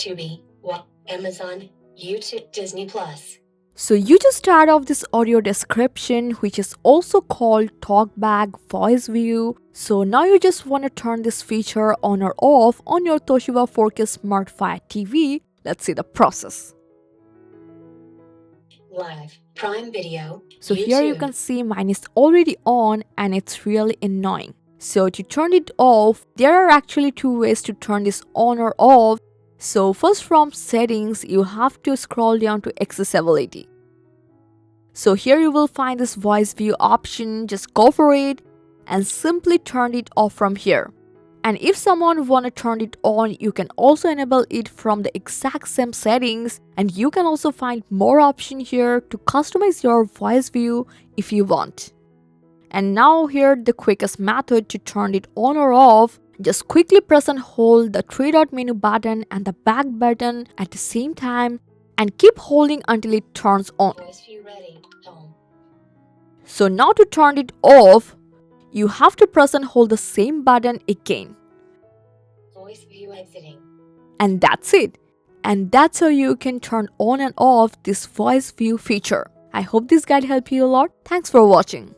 Tubi, Amazon, YouTube, Disney Plus. So you just start off this audio description, which is also called TalkBack voice view. So now you just want to turn this feature on or off on your Toshiba 4K Smart Fire TV. Let's see the process. Live, Prime Video, So YouTube. here you can see mine is already on and it's really annoying. So to turn it off, there are actually two ways to turn this on or off. So first, from settings, you have to scroll down to accessibility. So here you will find this voice view option. Just go for it and simply turn it off from here. And if someone want to turn it on, you can also enable it from the exact same settings, and you can also find more options here to customize your voice view if you want. And now here the quickest method to turn it on or off. Just quickly press and hold the three dot menu button and the back button at the same time and keep holding until it turns on. Voice view ready. Home. So now to turn it off, you have to press and hold the same button again. Voice view exiting. And that's it. And that's how you can turn on and off this voice view feature. I hope this guide helped you a lot. Thanks for watching.